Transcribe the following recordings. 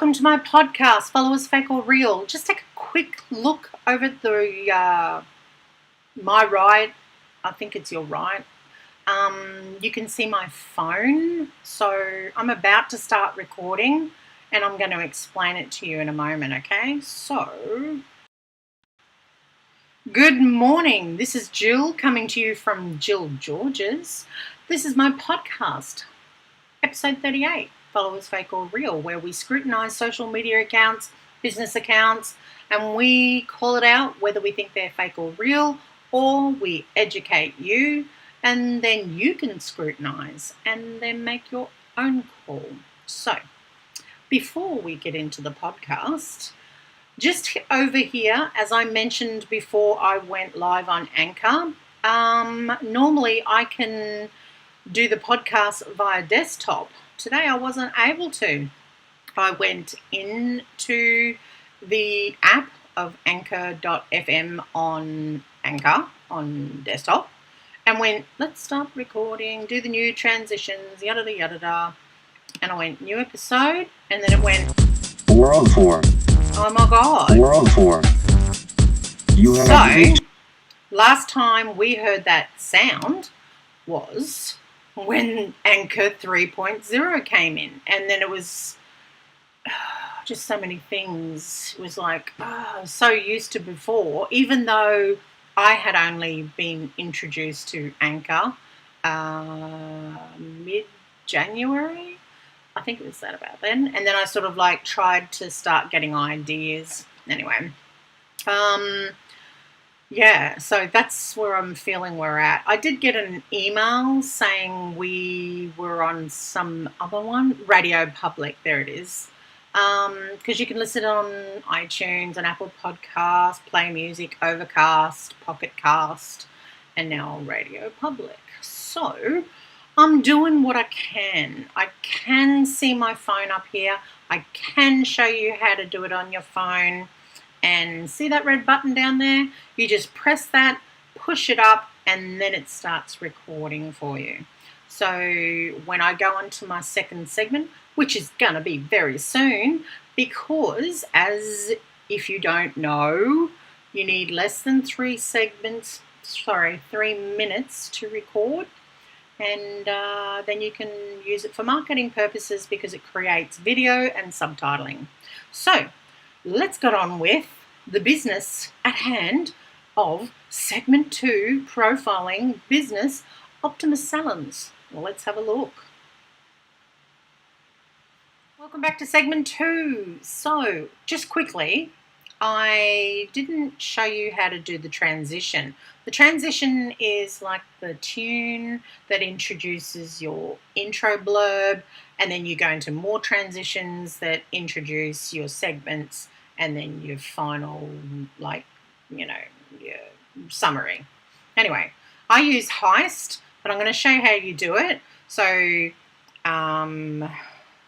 Welcome to my podcast, Followers Fake or Real. Just take a quick look over the my right. I think it's your right. You can see my phone. So I'm about to start recording and I'm going to explain it to you in a moment, okay? So, good morning. This is Jill coming to you from Jill George's. This is my podcast, episode 38. Followers Fake or Real, where we scrutinize social media accounts, business accounts, and we call it out whether we think they're fake or real, or we educate you, and then you can scrutinize and then make your own call. So, before we get into the podcast, just over here, as I mentioned before I went live on Anchor, normally I can do the podcast via desktop. Today I wasn't able to. I went into the app of anchor.fm on Anchor on desktop and went, let's start recording, do the new transitions, yada yada yada. And I went, new episode, and then it went 404. Oh my god. 404. So, last time we heard that sound was when Anchor 3.0 came in, and then it was just so many things. It was like, so used to before, even though I had only been introduced to Anchor mid-January. I think it was that about then. And then I sort of like tried to start getting ideas. Anyway, yeah, so that's where I'm feeling we're at. I did get an email saying we were on some other one, Radio Public, there it is. Because you can listen on iTunes and Apple Podcasts, Play Music, Overcast, Pocket Cast, and now Radio Public. So I'm doing what I can. I can see my phone up here. I can show you how to do it on your phone. And see that red button down there? You just press that, push it up, and then it starts recording for you. So when I go on to my second segment, which is going to be very soon, because as if you don't know, you need less than 3 minutes to record. And then you can use it for marketing purposes because it creates video and subtitling. So, let's get on with the business at hand of segment 2, profiling business Optimus Salons. Well, let's have a look. Welcome back to segment 2. So, just quickly, I didn't show you how to do the transition. The transition is like the tune that introduces your intro blurb, and then you go into more transitions that introduce your segments, and then your final, your summary. Anyway, I use Heist, but I'm going to show you how you do it. So,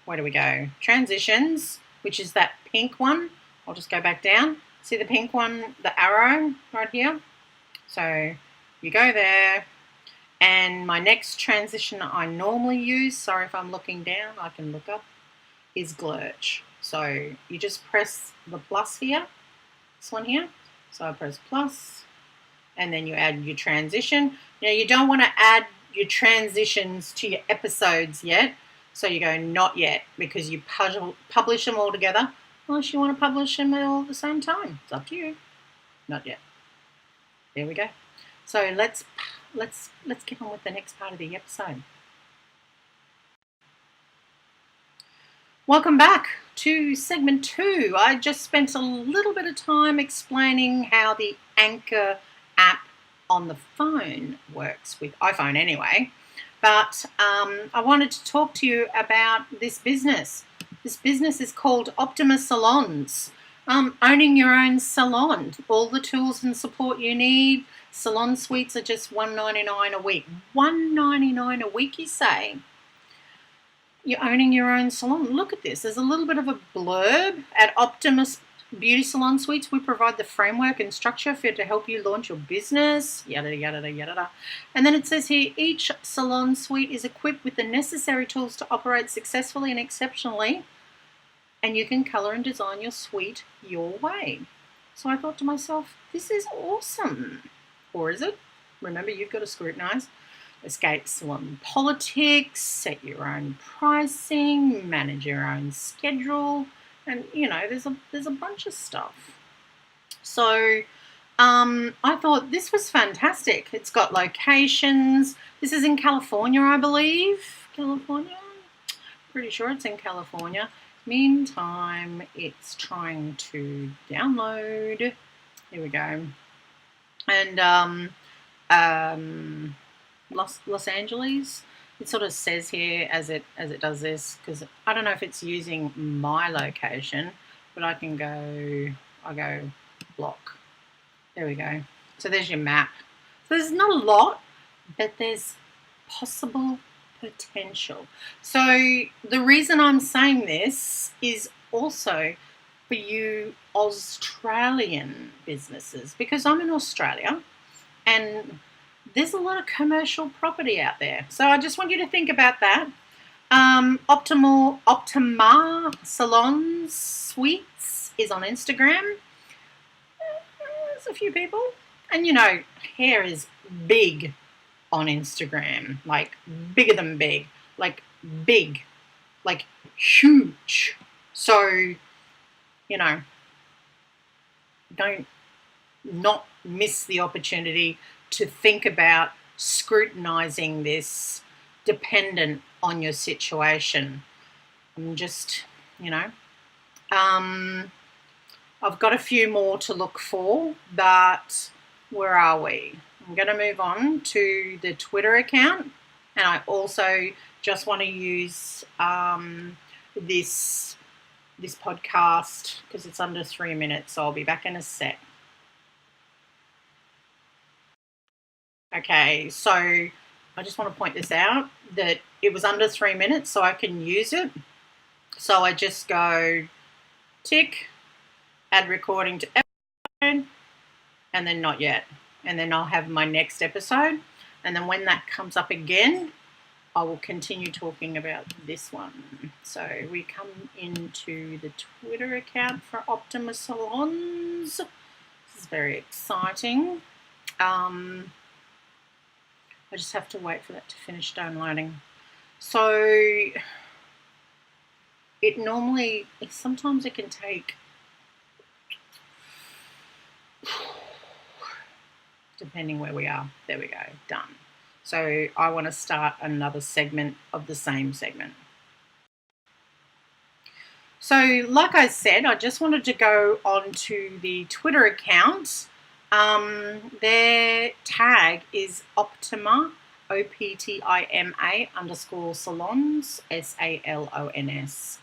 where do we go? Transitions, which is that pink one. I'll just go back down. See the pink one, the arrow right here? So you go there, and my next transition I normally use, sorry if I'm looking down, I can look up, is Glurch. So you just press the plus here, this one here. So I press plus, and then you add your transition. Now you don't want to add your transitions to your episodes yet. So you go not yet, because you publish them all together. Unless you want to publish them all at the same time. It's up to you. Not yet. There we go. So let's get on with the next part of the episode. Welcome back to segment 2. I just spent a little bit of time explaining how the Anchor app on the phone works, with iPhone anyway. But I wanted to talk to you about this business. This business is called Optimus Salons. Owning your own salon. All the tools and support you need. Salon suites are just $1.99 a week. $1.99 a week, you say? You're owning your own salon. Look at this. There's a little bit of a blurb. At Optimus Beauty Salon Suites, we provide the framework and structure to help you launch your business. Yada, yada, yada. And then it says here, each salon suite is equipped with the necessary tools to operate successfully and exceptionally and you can colour and design your suite your way. So I thought to myself, this is awesome. Or is it? Remember, you've got to scrutinise. Escape salon politics, set your own pricing, manage your own schedule, and there's a bunch of stuff. So I thought this was fantastic. It's got locations. This is in California, I believe. California? Pretty sure it's in California. Meantime, it's trying to download. Here we go. And Los Angeles. It sort of says here as it does this, because I don't know if it's using my location, but I go block. There we go. So there's your map. So there's not a lot, but there's possible potential. So the reason I'm saying this is also for you Australian businesses, because I'm in Australia and there's a lot of commercial property out there. So I just want you to think about that. Optima Salons Suites is on Instagram. There's a few people. And hair is big on Instagram. Like bigger than big. Like big. Like huge. So, don't not miss the opportunity to think about scrutinizing this dependent on your situation. I'm just, I've got a few more to look for, but where are we? I'm going to move on to the Twitter account, and I also just want to use this podcast because it's under 3 minutes, so I'll be back in a sec. Okay, so I just want to point this out, that it was under 3 minutes, so I can use it. So I just go tick, add recording to episode, and then not yet. And then I'll have my next episode. And then when that comes up again, I will continue talking about this one. So we come into the Twitter account for Optima Salons. This is very exciting. I just have to wait for that to finish downloading. So sometimes it can take, depending where we are. There we go, done. So I want to start another segment of the same segment. So like I said, I just wanted to go on to the Twitter account. Their tag is Optima, OPTIMA _salons, SALONS.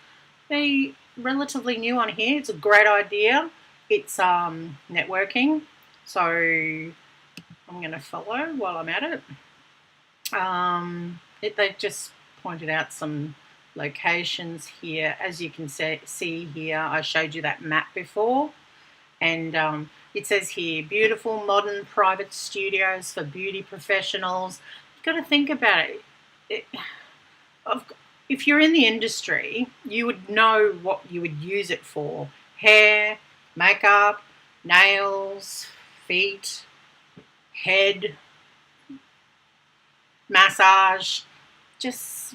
They're relatively new on here. It's a great idea. It's networking. So I'm going to follow while I'm at it. They've just pointed out some locations here. As you can see here, I showed you that map before. And it says here, beautiful modern private studios for beauty professionals. You've got to think about it. If you're in the industry, you would know what you would use it for. Hair, makeup, nails, feet, head, massage. Just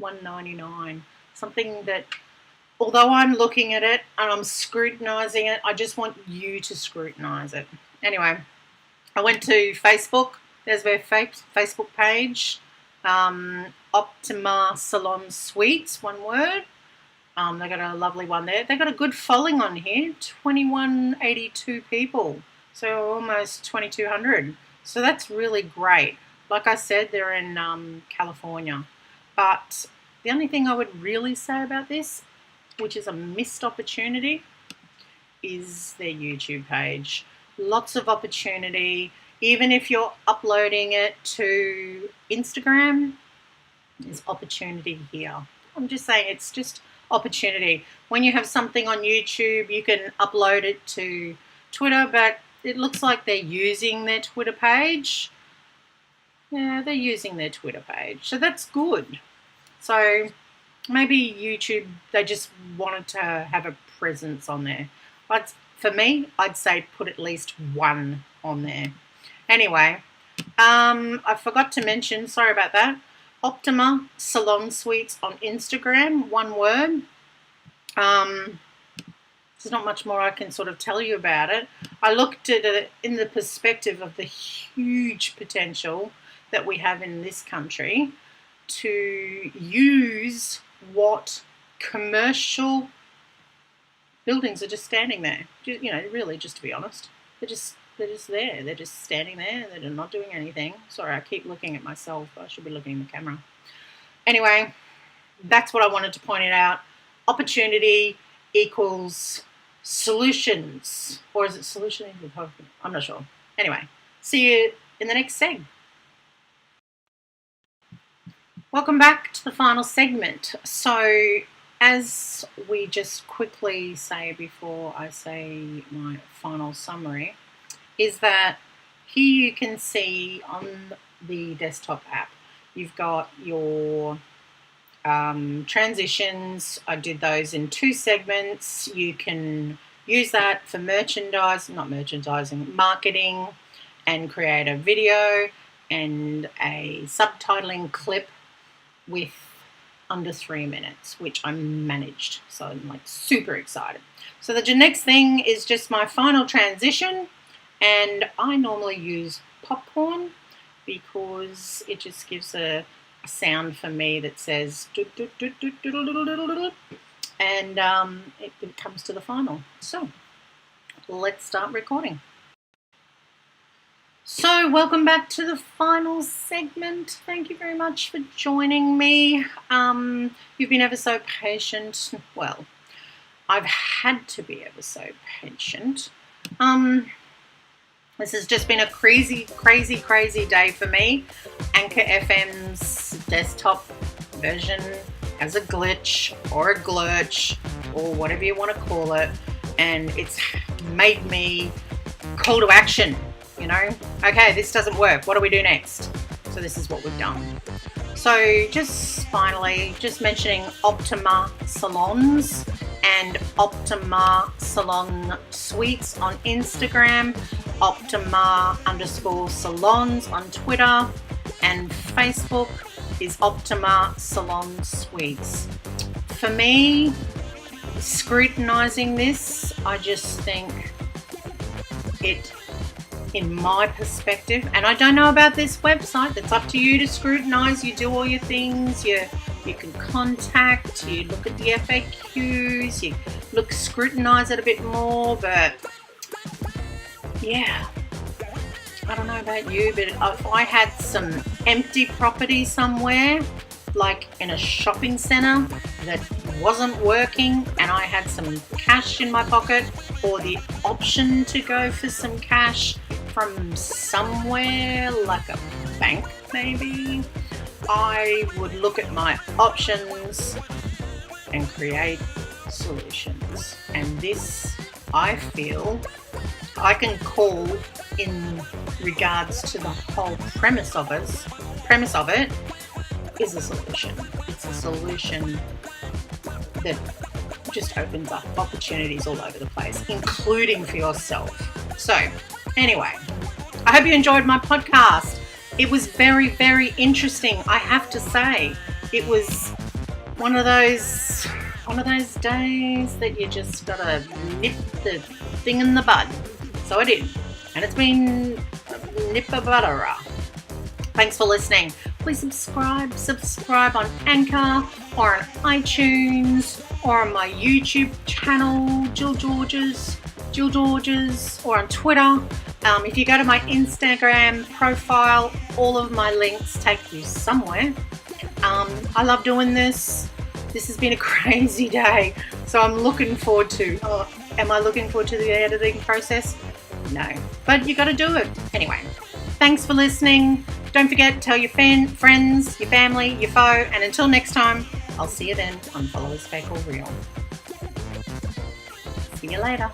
$1.99. Something that, although I'm looking at it and I'm scrutinising it, I just want you to scrutinise it. Anyway, I went to Facebook. There's their Facebook page. Optima Salon Suites, one word. They got a lovely one there. They got a good following on here, 2182 people. So almost 2200. So that's really great. Like I said, they're in California. But the only thing I would really say about this, which is a missed opportunity, is their YouTube page. Lots of opportunity. Even if you're uploading it to Instagram, there's opportunity here. I'm just saying, it's just opportunity. When you have something on YouTube, you can upload it to Twitter, but it looks like they're using their Twitter page. Yeah, they're using their Twitter page. So that's good. So maybe YouTube, they just wanted to have a presence on there. But for me, I'd say put at least one on there. Anyway, I forgot to mention, sorry about that, Optima Salon Suites on Instagram, one word. There's not much more I can sort of tell you about it. I looked at it in the perspective of the huge potential that we have in this country to use what commercial buildings are just standing there. You know, really, just to be honest, they're just there. They're just standing there. They're not doing anything. Sorry, I keep looking at myself. I should be looking at the camera. Anyway, that's what I wanted to point it out. Opportunity equals solutions. Or is it solution equals hope? I'm not sure. Anyway, see you in the next seg. Welcome back to the final segment. So, as we just quickly say before I say my final summary, is that here you can see on the desktop app, you've got your transitions. I did those in 2 segments. You can use that for marketing and create a video and a subtitling clip with under 3 minutes, which I managed. So I'm like super excited. So the next thing is just my final transition, and I normally use popcorn because it just gives a sound for me that says and it comes to the final. So let's start recording. So welcome back to the final segment. Thank you very much for joining me. You've been ever so patient. Well, I've had to be ever so patient. This has just been a crazy day for me. Anchor FM's desktop version has a glitch or a glurch or whatever you want to call it, and it's made me call to action, you know. Okay, this doesn't work. What do we do next? So this is what we've done. So just finally, just mentioning Optima Salons and Optima Salon Suites on Instagram, Optima_salons on Twitter, and Facebook is Optima Salon Suites. For me, scrutinizing this, I just think it, in my perspective, and I don't know about this website, that's up to you to scrutinize. You do all your things, you can contact, you look at the FAQs, you scrutinize it a bit more, but yeah, I don't know about you, but if I had some empty property somewhere, like in a shopping centre that wasn't working, and I had some cash in my pocket or the option to go for some cash from somewhere like a bank maybe, I would look at my options and create solutions. And this, I feel, I can call, in regards to the whole premise of it, is a solution. It's a solution that just opens up opportunities all over the place, including for yourself. So anyway, I hope you enjoyed my podcast. It was very interesting, I have to say. It was one of those days that you just gotta nip the thing in the bud. So I did, and it's been nip-a-buttera. Thanks for listening. Please subscribe on Anchor or on iTunes or on my YouTube channel, Jill Georges, or on Twitter. If you go to my Instagram profile, all of my links take you somewhere. I love doing this. This has been a crazy day, so I'm looking forward to. Am I looking forward to the editing process? No, but you got to do it anyway. Thanks for listening. Don't forget, tell your friends, your family, your foe, and until next time, I'll see you then on Followers Fake or Real. See you later.